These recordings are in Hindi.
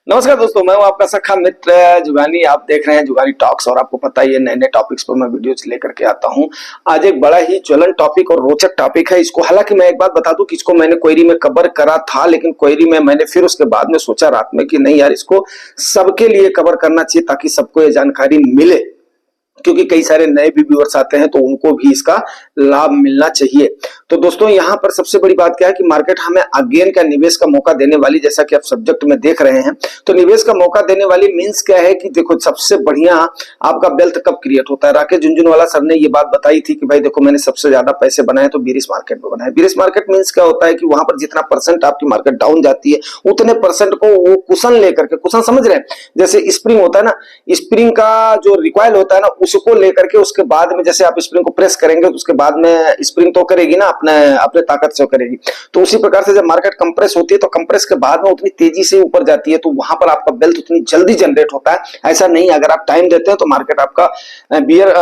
नमस्कार दोस्तों, मैं हूं आपका सखा मित्र जुगानी। आप देख रहे हैं जुगानी टॉक्स और आपको पता ही है नए नए टॉपिक्स पर मैं वीडियोस लेकर के आता हूं। आज एक बड़ा ही ज्वलन टॉपिक और रोचक टॉपिक है। इसको हालांकि मैं एक बात बता दूं कि इसको मैंने क्वेरी में कवर करा था, लेकिन क्वेरी में मैंने फिर उसके बाद में सोचा रात में कि नहीं यार, इसको सबके लिए कवर करना चाहिए ताकि सबको ये जानकारी मिले, क्योंकि कई सारे नए भी व्यूअर्स आते हैं तो उनको भी इसका लाभ मिलना चाहिए। तो दोस्तों, यहाँ पर सबसे बड़ी बात क्या है कि मार्केट हमें अगेन का निवेश का मौका देने वाली, जैसा कि आप सब्जेक्ट में देख रहे हैं, तो निवेश का मौका देने वाली मींस क्या है कि देखो, सबसे बढ़िया आपका वेल्थ कब क्रिएट होता है। राकेश झुनझुनवाला सर ने ये बात बताई थी कि भाई देखो, मैंने सबसे ज्यादा पैसे बनाए तो बीरिश मार्केट में बनाए। बीरिश मार्केट मींस क्या होता है कि वहां पर जितना परसेंट आपकी मार्केट डाउन जाती है उतने परसेंट को वो कुशन लेकर के, कुशन समझ रहे हैं, जैसे स्प्रिंग होता है ना, स्प्रिंग का जो रिकॉइल होता है ना, उसको लेकर के उसके बाद में जैसे आप स्प्रिंग को प्रेस करेंगे तो उसके बाद में स्प्रिंग तो करेगी ना, अपने अपने ताकत से करेगी। तो उसी प्रकार से जब मार्केट कंप्रेस होती है तो कंप्रेस के बाद में उतनी तेजी से ऊपर जाती है, तो वहां पर आपका वेल्थ उतनी जल्दी जनरेट होता है। ऐसा नहीं, अगर आप टाइम देते हैं तो मार्केट आपका बियर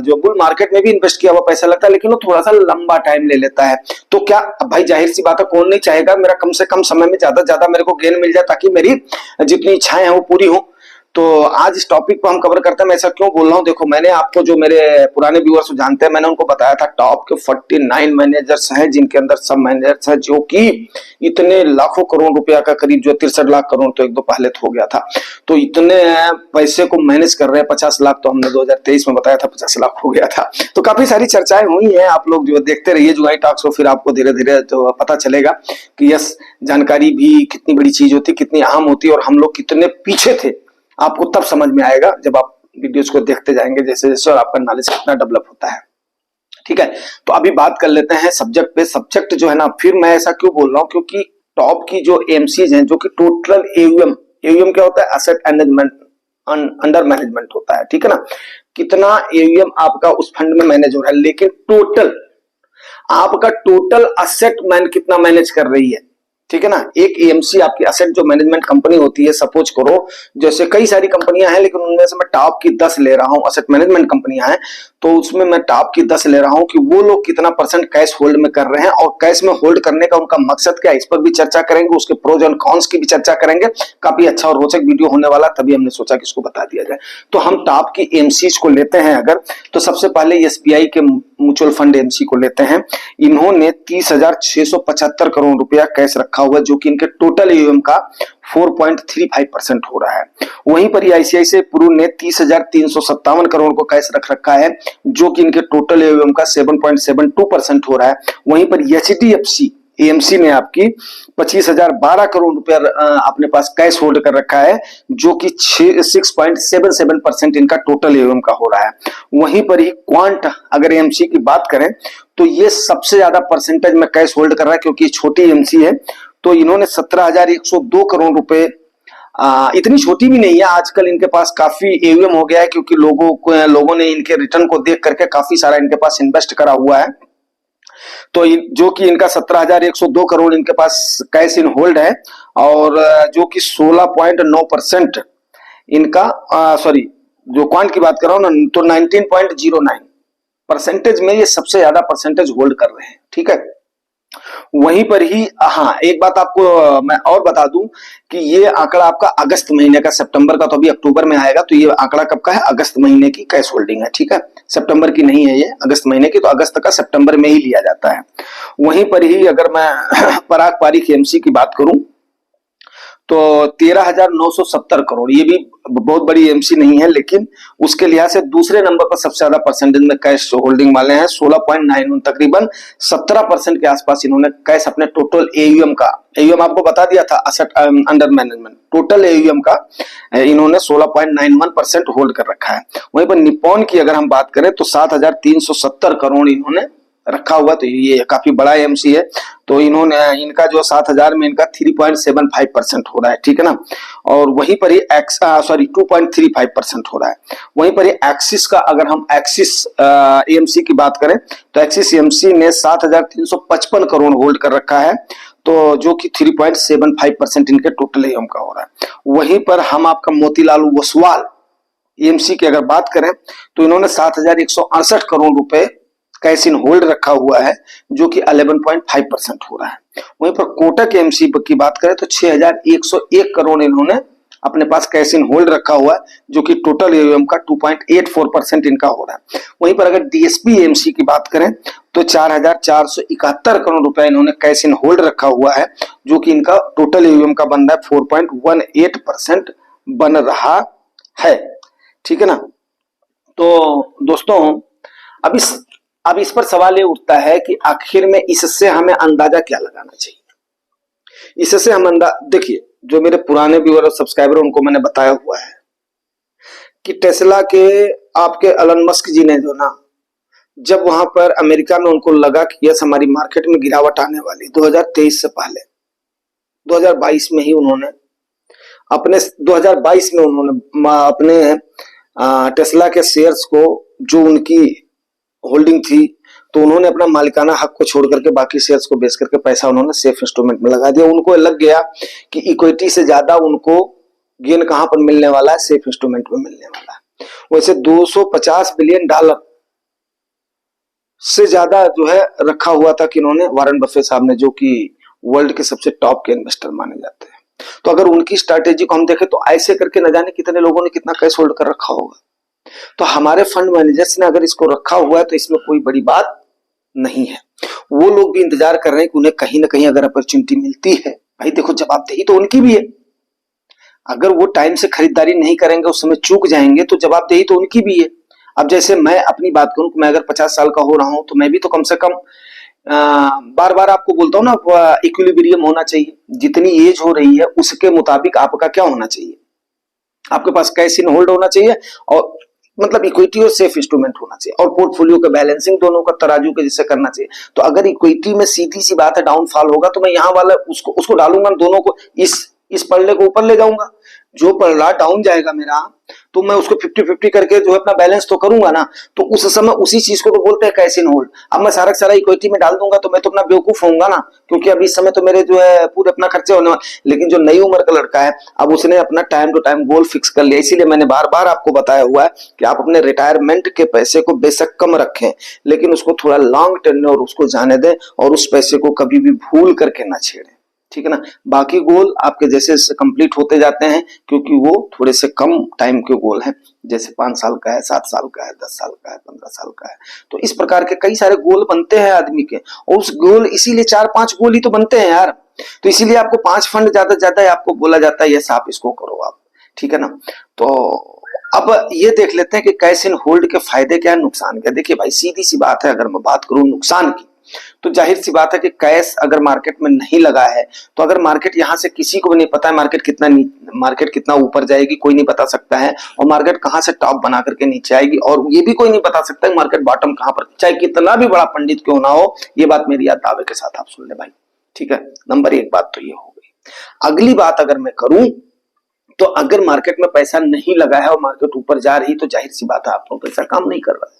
जो बुल मार्केट में भी इन्वेस्ट किया हुआ पैसा लगता है, लेकिन वो थोड़ा सा लंबा टाइम ले लेता है। तो क्या भाई, जाहिर सी बात है, कौन नहीं चाहेगा मेरा कम से कम समय में ज्यादा से ज्यादा मेरे को गेन मिल जाए ताकि मेरी जितनी इच्छाएं हैं वो पूरी हो। तो आज इस टॉपिक को हम कवर करते हैं। मैं ऐसा क्यों बोल रहा हूं, देखो, मैंने आपको, जो मेरे पुराने व्यूअर्स जानते हैं, मैंने उनको बताया था टॉप के 49 मैनेजर्स हैं, जिनके अंदर सब मैनेजर्स हैं जो कि इतने लाखों करोड़ रुपया का, करीब जो 63 लाख करोड़ तो एक दो पहले तो हो गया था, तो इतने पैसे को मैनेज कर रहे हैं। 50 लाख तो हमने 2023 में बताया था, 50 लाख हो गया था। तो काफी सारी चर्चाएं हुई हैं, आप लोग जो देखते रहिए जुगानी टॉक्स को, फिर आपको धीरे धीरे तो पता चलेगा कि यस, जानकारी भी कितनी बड़ी चीज होती, कितनी अहम होती, और हम लोग कितने पीछे थे आपको तब समझ में आएगा जब आप वीडियोस को देखते जाएंगे जैसे जैसे, और आपका नॉलेज कितना डेवलप होता है। ठीक है, तो अभी बात कर लेते हैं सब्जेक्ट पे। सब्जेक्ट जो है ना, फिर मैं ऐसा क्यों बोल रहा हूं, क्योंकि टॉप की जो एमसीज हैं, जो कि टोटल एयूएम, एयूएम क्या होता है, एसेट मैनेजमेंट अंडर मैनेजमेंट होता है। ठीक है ना, कितना एयूएम आपका उस फंड में मैनेज हो रहा है, लेकिन टोटल आपका टोटल असेट मैन कितना मैनेज कर रही है। ठीक है ना, एक एएमसी आपकी असेट जो मैनेजमेंट कंपनी होती है, सपोज करो जैसे कई सारी कंपनियां हैं, लेकिन उनमें से मैं टॉप की 10 ले रहा हूं, असेट मैनेजमेंट कंपनियां हैं, तो उसमें मैं टॉप की 10 ले रहा हूं कि वो लोग कितना परसेंट कैश होल्ड में कर रहे हैं, और कैश में होल्ड करने का उनका मकसद क्या है, इस पर भी चर्चा करेंगे, उसके प्रोज एंड कॉन्स की भी चर्चा करेंगे। काफी अच्छा और रोचक वीडियो होने वाला, तभी हमने सोचा कि इसको बता दिया जाए। तो हम टॉप की एमसीज को लेते हैं अगर, तो सबसे पहले एसबीआई के म्यूचुअल फंड एमसी को लेते हैं। इन्होंने 30,675 करोड़ रुपया कैश रखा हुआ, जो कि इनके टोटल एयूएम का 4.35% हो रहा है। वहीं पर ही आईसीआईसीआई प्रू ने 30,357 करोड़ को कैश रख रखा है, जो कि इनके टोटल एयूएम का 7.72% हो रहा है। वहीं पर एचडीएफसी एएमसी ने आपकी 25,012 करोड़ रुपया अपने पास कैश होल्ड कर रखा है, जो कि 6.77% इनका टोटल एयूएम का हो रहा है। वहीं पर ही क्वांट, अगर एएमसी की बात करें तो ये सबसे ज्यादा परसेंटेज में कैश होल्ड कर रहा है, क्योंकि छोटी एएमसी है। तो इन्होंने 17,102 करोड़ रुपए, इतनी छोटी भी नहीं है, आजकल इनके पास काफी एयूएम हो गया है, क्योंकि लोगों ने इनके रिटर्न को देख करके काफी सारा इनके पास इन्वेस्ट करा हुआ है। तो जो कि इनका 17,102 करोड़ इनके पास कैश इन होल्ड है, और जो कि 16.9% इनका, सॉरी, जो क्वांट की बात कर रहा हूं ना, तो 19.09 परसेंटेज में ये सबसे ज्यादा परसेंटेज होल्ड कर रहे हैं। ठीक है, वहीं पर ही हाँ, एक बात आपको मैं और बता दूं कि ये आंकड़ा आपका अगस्त महीने का, सितंबर का तो अभी अक्टूबर में आएगा, तो ये आंकड़ा कब का है, अगस्त महीने की कैश होल्डिंग है। ठीक है, सितंबर की नहीं है ये, अगस्त महीने की, तो अगस्त का सितंबर में ही लिया जाता है। वहीं पर ही अगर मैं पराग पारीख एमसी की बात करूं तो 13,970 करोड़, ये भी बहुत बड़ी एमसी नहीं है, लेकिन उसके लिहाज से दूसरे नंबर पर सबसे ज्यादा परसेंटेज में कैश होल्डिंग वाले हैं, 16.91, तकरीबन 17% के आसपास इन्होंने कैश अपने टोटल एयूएम का, एयूएम आपको बता दिया था, asset under management, total AUM का इन्होंने 16.91% होल्ड कर रखा है। वहीं पर निप्पॉन की अगर हम बात करें तो 7,370 करोड़ इन्होंने रखा हुआ, तो ये काफी बड़ा एमसी है। तो इन्होंने, इनका जो 7,000 में इनका 3.75% हो रहा है। ठीक है ना, और वहीं पर ही 2.35% हो रहा है। वहीं पर ही एक्सिस का, अगर हम एक्सिस एएमसी की बात करें तो एक्सिस एएमसी ने 7,355 करोड़ होल्ड कर रखा है, तो जो कि 3.75% इनके टोटल एएम का हो रहा है। वहीं पर हम आपका मोतीलाल ओसवाल एएमसी की अगर बात करें तो इन्होंने 7,168 करोड़ रुपए कैश इन होल्ड रखा हुआ है, जो कि 11.5% हो रहा है। वहीं पर कोटक एमसी की बात करें तो 6,101 करोड़ इन्होंने अपने पास कैश इन होल्ड रखा हुआ है, जो कि टोटल एयूएम का 2.84% इनका हो रहा है। वहीं पर अगर डीएसपी एएमसी की बात करें तो 4,471 करोड़ रुपए इन्होंने कैश इन होल्ड रखा हुआ है, जो कि इनका टोटल एयूएम का बन रहा है 4.18% बन रहा है। ठीक है ना। तो दोस्तों अब इस पर सवाल ये उठता है कि आखिर में इससे हमें अंदाजा क्या लगाना चाहिए। इससे हम देखिए, जो मेरे पुराने व्यूअर और सब्सक्राइबर उनको मैंने बताया हुआ है कि टेस्ला के आपके एलन मस्क जी ने जो ना, जब वहां पर अमेरिका में उनको लगा कि यस हमारी मार्केट में गिरावट आने वाली 2023 से पहले, 2022 में ही उन्होंने अपने 2022 में उन्होंने अपने टेस्ला के शेयर्स को, जो उनकी होल्डिंग थी, तो उन्होंने अपना मालिकाना हक को छोड़ करके बाकी शेयर्स को बेच करके पैसा उन्होंने सेफ इंस्ट्रूमेंट में लगा दिया। उनको लग गया कि इक्विटी से ज्यादा उनको गेन कहां पर मिलने वाला है, सेफ इंस्ट्रूमेंट में मिलने वाला है। वैसे 250 बिलियन डॉलर से ज्यादा जो है रखा हुआ था कि इन्होंने, वारेन बफेट साहब ने, जो कि वर्ल्ड के सबसे टॉप के इन्वेस्टर माने जाते हैं। तो अगर उनकी स्ट्रैटेजी को हम देखें तो ऐसे करके न जाने कितने लोगों ने कितना कैश होल्ड कर रखा होगा। तो हमारे फंड मैनेजर्स ने अगर इसको रखा हुआ है तो इसमें कोई बड़ी बात नहीं है। वो लोग भी इंतजार कर रहे हैं कि उन्हें कहीं ना कहीं अगर अपॉर्चुनिटी मिलती है, भाई देखो जवाबदेही तो उनकी भी है। अगर वो टाइम से खरीदारी नहीं करेंगे, उस समय चूक जाएंगे, तो जवाबदेही तो उनकी भी है। अब जैसे मैं अपनी बात करूं, मैं अगर 50 साल का हो रहा हूं तो मैं भी तो कम से कम बार बार आपको बोलता हूं ना, इक्विलिब्रियम होना चाहिए। जितनी एज हो रही है उसके मुताबिक आपका क्या होना चाहिए, आपके पास कैश इन होल्ड होना चाहिए, और मतलब इक्विटी और सेफ इंस्ट्रूमेंट होना चाहिए, और पोर्टफोलियो का बैलेंसिंग दोनों का तराजू के जैसे करना चाहिए। तो अगर इक्विटी में सीधी सी बात है डाउनफॉल होगा, तो मैं यहाँ वाला उसको डालूंगा, दोनों को इस पल्ले को ऊपर ले जाऊंगा। जो पल्ला डाउन जाएगा मेरा, तो मैं उसको 50-50 करके जो है अपना बैलेंस तो करूंगा ना। तो उस समय उसी चीज को तो बोलते हैं कैश इन होल्ड। अब मैं सारा सारा इक्विटी में डाल दूंगा तो मैं तो अपना बेवकूफ होऊंगा ना, क्योंकि अभी इस समय तो मेरे जो है पूरे अपना खर्चे होने वाले। लेकिन जो नई उम्र का लड़का है, अब उसने अपना time to time goal fix कर लिया। इसीलिए मैंने बार बार आपको बताया हुआ है कि आप अपने रिटायरमेंट के पैसे को बेशक कम रखें, लेकिन उसको थोड़ा लॉन्ग टर्म और उसको जाने दें, और उस पैसे को कभी भी भूल करके ना छेड़ें। ठीक है ना। बाकी गोल आपके जैसे कंप्लीट होते जाते हैं, क्योंकि वो थोड़े से कम टाइम के गोल हैं, जैसे 5 साल का है, 7 साल का है, 10 साल का है, 15 साल का है। तो इस प्रकार के कई सारे गोल बनते हैं आदमी के, और उस गोल इसीलिए 4-5 गोल ही तो बनते हैं यार। तो इसीलिए आपको 5 फंड ज्यादा से ज्यादा आपको बोला जाता है, यस आप इसको करो आप। ठीक है ना। तो अब ये देख लेते हैं कि कैश इन होल्ड के फायदे क्या है, नुकसान क्या। देखिए भाई, सीधी सी बात है, अगर मैं बात करूं नुकसान की, तो जाहिर सी बात है कि कैश अगर मार्केट में नहीं लगा है, तो अगर मार्केट यहां से किसी को भी नहीं पता है मार्केट कितना ऊपर जाएगी, कोई नहीं बता सकता है, और मार्केट कहां से टॉप बना करके नीचे आएगी, और ये भी कोई नहीं बता सकता है मार्केट बॉटम कहां पर, चाहे कितना भी बड़ा पंडित क्यों ना हो। ये बात मेरी याद दावे के साथ आप सुन ले भाई। ठीक है। नंबर 1 बात तो ये हो गई। अगली बात अगर मैं करूं, तो अगर मार्केट में पैसा नहीं लगा है और मार्केट ऊपर जा रही, तो जाहिर सी बात है आपको पैसा काम नहीं कर रहा है,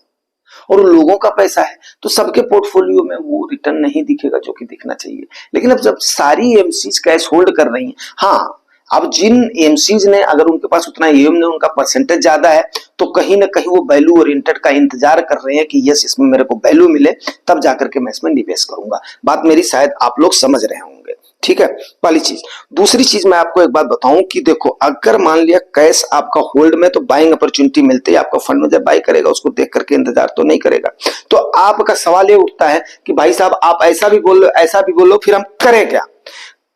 और लोगों का पैसा है, तो सबके पोर्टफोलियो में वो रिटर्न नहीं दिखेगा जो कि दिखना चाहिए। लेकिन अब जब सारी एमसीज कैश होल्ड कर रही हैं, हाँ, अब जिन एमसीज ने, अगर उनके पास उतना एम ने, उनका परसेंटेज ज्यादा है, तो कहीं ना कहीं वो वैल्यू ओरिएंटेड का इंतजार कर रहे हैं कि यस इसमें मेरे को वैल्यू मिले, तब जाकर के मैं इसमें निवेश करूंगा। बात मेरी शायद आप लोग समझ रहे होंगे। ठीक है, पहली चीज। दूसरी चीज मैं आपको एक बात बताऊं कि देखो, अगर मान लिया कैश आपका होल्ड में, तो बाइंग अपॉर्चुनिटी मिलती है, आपका फंड में जब बाई करेगा उसको देख करके इंतजार तो नहीं करेगा। तो आपका सवाल ये उठता है कि भाई साहब आप ऐसा भी बोल लो, ऐसा भी बोलो, फिर हम करें क्या।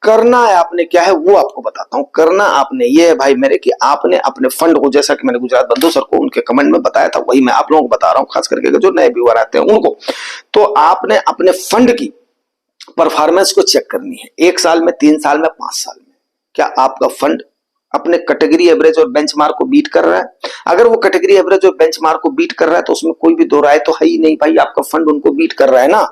करना है आपने क्या है वो आपको बताता हूं। करना आपने ये है भाई मेरे कि आपने अपने फंड को, जैसा कि मैंने गुजरात बंधु सर को उनके कमेंट में बताया था, वही मैं आप लोगों को बता रहा हूं, खास करके जो नए व्यूअर आते हैं उनको। तो आपने अपने फंड की परफॉर्मेंस को चेक करनी है, 1 साल में, 3 साल में, 5 साल में, क्या आपका फंड अपने कैटेगरी एवरेज और बेंचमार्क को बीट कर रहा है। अगर वो कैटेगरी एवरेज और बेंचमार्क को बीट कर रहा है तो उसमें कोई भी दो राय तो है ही नहीं भाई, आपका फंड उनको बीट कर रहा है ना।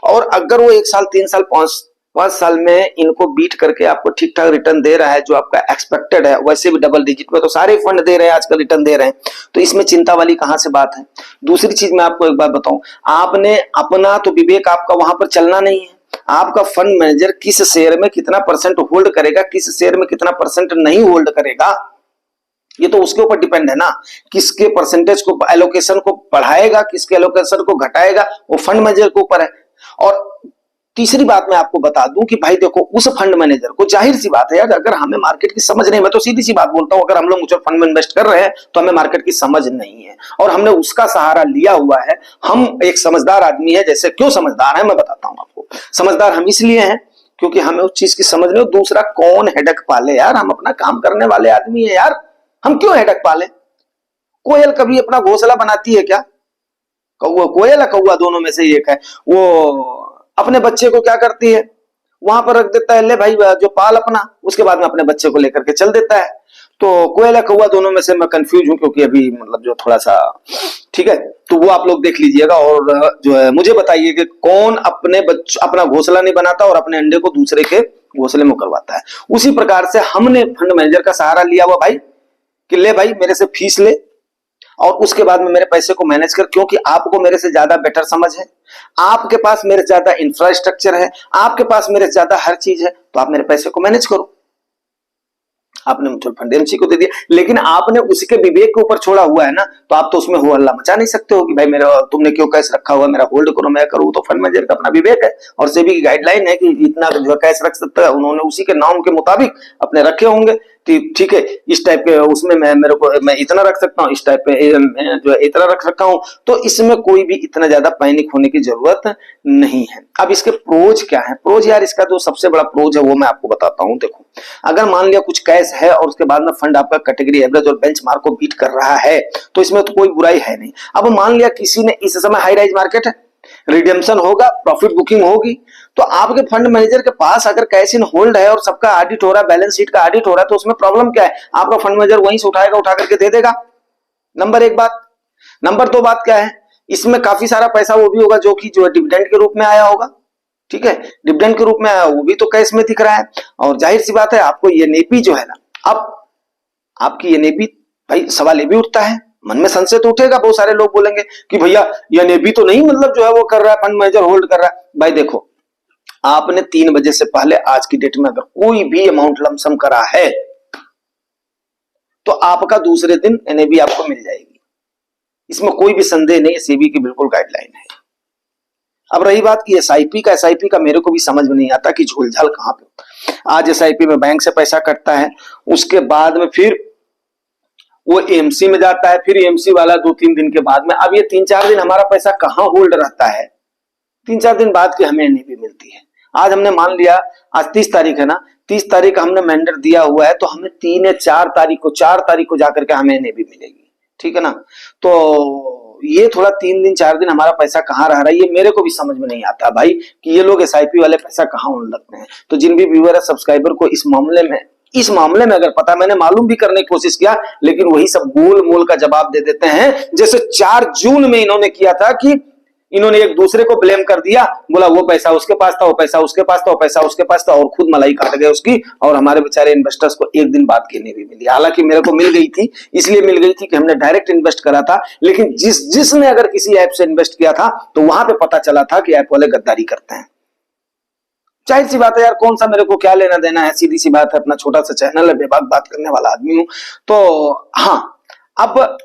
और अगर वो 1 साल, 3 साल, 5 साल में इनको बीट करके आपको ठीक ठाक रिटर्न दे रहा है जो आपका एक्सपेक्टेड है, वैसे भी डबल डिजिट में तो सारे फंड दे रहे हैं आजकल, रिटर्न दे रहे हैं, तो इसमें चिंता वाली कहां से बात है। दूसरी चीज मैं आपको एक बात बताऊं, आपने अपना तो विवेक आपका वहां पर चलना नहीं है। आपका फंड मैनेजर किस शेयर में कितना परसेंट होल्ड करेगा, किस शेयर में कितना परसेंट नहीं होल्ड करेगा, ये तो उसके ऊपर डिपेंड है ना। किसके परसेंटेज को, एलोकेशन को बढ़ाएगा, किसके एलोकेशन को घटाएगा, वो फंड मैनेजर के ऊपर है। और तीसरी बात मैं आपको बता दूं कि भाई देखो, उस फंड मैनेजर को, जाहिर सी बात है यार, अगर हमें मार्केट की समझ नहीं, मैं तो सीधी सी बात बोलता हूं, अगर हम लोग म्यूचुअल फंड में इन्वेस्ट कर रहे हैं तो हमें मार्केट की समझ नहीं है और हमने उसका सहारा लिया हुआ है। हम एक समझदार आदमी है, जैसे क्यों समझदार है मैं बताता हूं आपको। समझदार हम इसलिए हैं क्योंकि हमें उस चीज की समझ नहीं हो। दूसरा, कौन हेडक पाले यार, हम अपना काम करने वाले आदमी है यार, हम क्यों हेडक पाले। कोयल कभी अपना घोंसला बनाती है क्या? कौआ, कोयल है कौआ, दोनों में से एक है। वो अपने बच्चे को क्या करती है, वहां पर रख देता है, ले भाई जो पाल अपना, उसके बाद में अपने बच्चे को लेकर के चल देता है। तो कोयल है कौआ, दोनों में से मैं कंफ्यूज हूं, क्योंकि अभी मतलब जो थोड़ा सा, ठीक है, तो वो आप लोग देख लीजिएगा और जो है मुझे बताइए कि कौन अपने अपना घोंसला नहीं बनाता और अपने अंडे को दूसरे के घोंसले में करवाता है। उसी प्रकार से हमने फंड मैनेजर का सहारा लिया हुआ भाई, कि ले भाई मेरे से फीस ले और उसके बाद में मेरे पैसे को मैनेज कर, क्योंकि आपको मेरे से ज्यादा बेटर समझ है, आपके पास मेरे से ज्यादा इंफ्रास्ट्रक्चर है, आपके पास मेरे से ज्यादा हर चीज है, तो आप मेरे पैसे को मैनेज करो। आपने म्यूचुअल फंड एमसी को दे दिया, लेकिन आपने उसके विवेक के ऊपर छोड़ा हुआ है ना, तो आप तो उसमें हो हल्ला मचा नहीं सकते हो कि भाई मेरा तुमने क्यों कैश रखा हुआ, मेरा होल्ड करो, मैं करूँ। तो फंड मैनेजर का अपना विवेक है और सेबी की गाइडलाइन है कि इतना जो है कैश रख सकता है, उन्होंने उसी के नाम के मुताबिक अपने रखे होंगे। ठीक है, इस टाइप के उसमें मैं इतना रख सकता हूँ, इस टाइप पे जो है इतना रख सकता हूँ, तो इसमें कोई भी इतना ज्यादा पैनिक होने की जरूरत नहीं है। अब इसके प्रोज क्या है? प्रोज यार, इसका जो सबसे बड़ा प्रोज है वो मैं आपको बताता हूँ। देखो, अगर मान लिया कुछ कैश है और उसके बाद में फंड आपका कैटेगरी एवरेज और बेंचमार्क को बीट कर रहा है, तो इसमें तो कोई बुराई है नहीं। अब मान लिया किसी ने, इस समय हाई राइज मार्केट है, रिडेम्पशन होगा, प्रॉफिट बुकिंग होगी, तो आपके फंड मैनेजर के पास अगर कैश इन होल्ड है और सबका ऑडिट हो रहा है, बैलेंस शीट का ऑडिट हो रहा है, तो उसमें प्रॉब्लम क्या है? आपका फंड मैनेजर वहीं से उठाएगा, उठा करके दे देगा। नंबर एक बात। नंबर दो बात क्या है, इसमें काफी सारा पैसा वो भी होगा जो कि जो है डिविडेंड के रूप में आया होगा। ठीक है, डिविडेंड के रूप में आया, वो भी तो कैश में दिख रहा है। और जाहिर सी बात है, आपको ये नेपी जो है ना, अब आपकी ये नेपी, भाई सवाल ये भी उठता है, मन में संशय तो उठेगा, बहुत सारे लोग बोलेंगे कि भैया ये नेपी तो नहीं, मतलब जो है वो कर रहा है, फंड मैनेजर होल्ड कर रहा है। भाई देखो, आपने 3 बजे से पहले आज की डेट में अगर कोई भी अमाउंट लमसम करा है, तो आपका दूसरे दिन एनएबी आपको मिल जाएगी, इसमें कोई भी संदेह नहीं है, सेबी की बिल्कुल गाइडलाइन है। अब रही बात की एसआईपी का, एसआईपी का मेरे को भी समझ में नहीं आता कि झोलझाल कहां पे होता है। आज एसआईपी में बैंक से पैसा कटता है, उसके बाद में फिर वो एमसी में जाता है, फिर एमसी वाला 2-3 दिन के बाद में, अब ये 3-4 दिन हमारा पैसा कहां होल्ड रहता है, 3-4 दिन बाद की हमें एनएबी मिलती है। आज हमने मान लिया, आज 30 तारीख है ना, 30 तारीख हमने मैंडेट दिया हुआ है, तो हमें 3 या 4 तारीख को, 4 तारीख को जाकर के हमें एनएबी मिलेगी। ठीक है ना, तो ये थोड़ा 3 दिन 4 दिन हमारा पैसा कहाँ रह रहा है, ये मेरे को भी समझ में नहीं आता भाई, कि ये लोग एसआईपी वाले पैसा कहाँ होल्ड रखते हैं। तो जिन भी व्यूअर है, सब्सक्राइबर को इस मामले में अगर पता, मैंने मालूम भी करने की कोशिश किया, लेकिन वही सब गोल मोल का जवाब दे देते हैं। जैसे 4 जून में इन्होंने किया था कि इन्होंने एक दूसरे को ब्लेम कर दिया, बोला वो पैसा उसके पास था, वो पैसा उसके पास था, वो पैसा उसके पास था, और खुद मलाई काट गए उसकी, और हमारे बेचारे इन्वेस्टर्स को एक दिन बाद गिरने भी मिली। हालांकि मेरे को मिल गई थी, इसलिए मिल गई थी कि हमने डायरेक्ट इन्वेस्ट करा था, लेकिन जिसने अगर किसी ऐप से इन्वेस्ट किया था, तो वहां पे पता चला था कि ऐप वाले गद्दारी करते हैं। जाहिर सी बात है यार, कौन सा मेरे को क्या लेना देना है, सीधी सी बात है, अपना छोटा सा चैनल है, बेबाक बात करने वाला आदमी हूं। तो हाँ, अब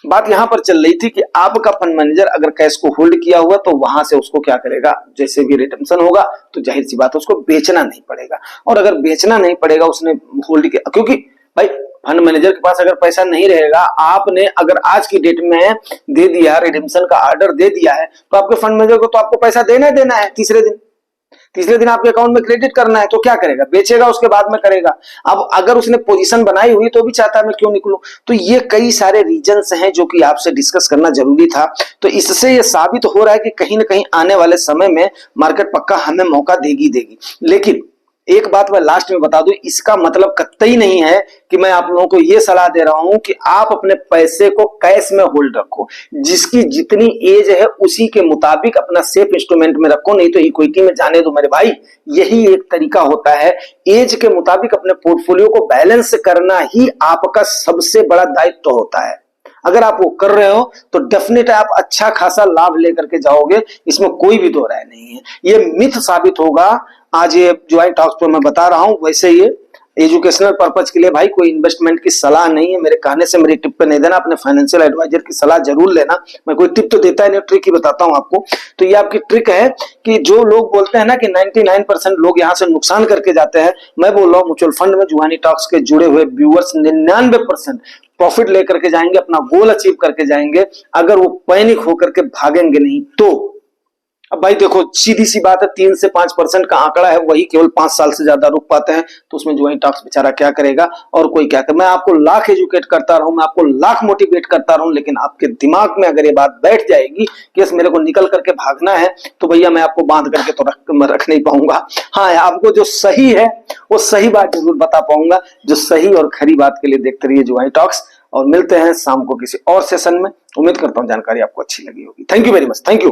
बात यहां पर चल रही थी कि आपका फंड मैनेजर अगर कैश को होल्ड किया हुआ, तो वहां से उसको क्या करेगा, जैसे भी रिडेम्पशन होगा तो जाहिर सी बात है उसको बेचना नहीं पड़ेगा। और अगर बेचना नहीं पड़ेगा, उसने होल्ड किया, क्योंकि भाई फंड मैनेजर के पास अगर पैसा नहीं रहेगा, आपने अगर आज की डेट में दे दिया, रिडेम्पशन का ऑर्डर दे दिया है, तो आपके फंड मैनेजर को तो आपको पैसा देना है। तीसरे दिन आपके अकाउंट में क्रेडिट करना है, तो क्या करेगा, बेचेगा, उसके बाद में करेगा। अब अगर उसने पोजीशन बनाई हुई, तो भी चाहता है मैं क्यों निकलूं। तो ये कई सारे रीजंस हैं जो कि आपसे डिस्कस करना जरूरी था। तो इससे ये साबित हो रहा है कि कहीं ना कहीं आने वाले समय में मार्केट पक्का हमें मौका देगी। लेकिन एक बात मैं लास्ट में बता दूं, इसका मतलब कतई नहीं है कि मैं आप लोगों को यह सलाह दे रहा हूं कि आप अपने पैसे को कैश में होल्ड रखो। जिसकी जितनी एज है उसी के मुताबिक अपना सेफ इंस्ट्रूमेंट में रखो, नहीं तो इक्विटी में जाने दो मेरे भाई। यही एक तरीका होता है, एज के मुताबिक अपने पोर्टफोलियो को बैलेंस करना ही आपका सबसे बड़ा दायित्व होता है। अगर आप वो कर रहे हो तो डेफिनेट आप अच्छा खासा लाभ लेकर के जाओगे, इसमें कोई भी दो राय नहीं है। ये मिथ साबित होगा। आज ये ज्वाइन टॉक्स पर मैं बता रहा हूं, वैसे ये एजुकेशनल पर्पज के लिए भाई, कोई इन्वेस्टमेंट की सलाह नहीं है। मेरे कहने से मेरी टिप पे नहीं देना, अपने फाइनेंशियल एडवाइजर की सलाह जरूर लेना। मैं कोई टिप तो देता है नहीं, ट्रिक ही बताता हूं आपको। तो ये आपकी ट्रिक है कि जो लोग बोलते हैं ना कि 99% लोग यहाँ से नुकसान करके जाते हैं, मैं बोल रहा हूँ म्यूचुअल फंड में जुगानी टॉक्स के जुड़े हुए व्यूअर्स 99% प्रॉफिट लेकर के जाएंगे, अपना गोल अचीव करके जाएंगे, अगर वो पैनिक होकर के भागेंगे नहीं तो। अब भाई देखो, सीधी सी बात है, 3 से 5% का आंकड़ा है, वही केवल 5 साल से ज्यादा रुक पाते हैं। तो उसमें जुगानी टॉक्स बेचारा क्या करेगा और कोई क्या करे। मैं आपको लाख एजुकेट करता रहूं, मैं आपको लाख मोटिवेट करता रहूं, लेकिन आपके दिमाग में अगर ये बात बैठ जाएगी कि यस मेरे को निकल करके भागना है, तो भैया मैं आपको बांध करके तो रख नहीं पाऊंगा। हाँ, आपको जो सही है वो सही बात जरूर बता पाऊंगा। जो सही और खरी बात के लिए देखते रहिए जुगानी टॉक्स, और मिलते हैं शाम को किसी और सेशन में। उम्मीद करता हूं जानकारी आपको अच्छी लगी होगी। Thank you very much, thank you.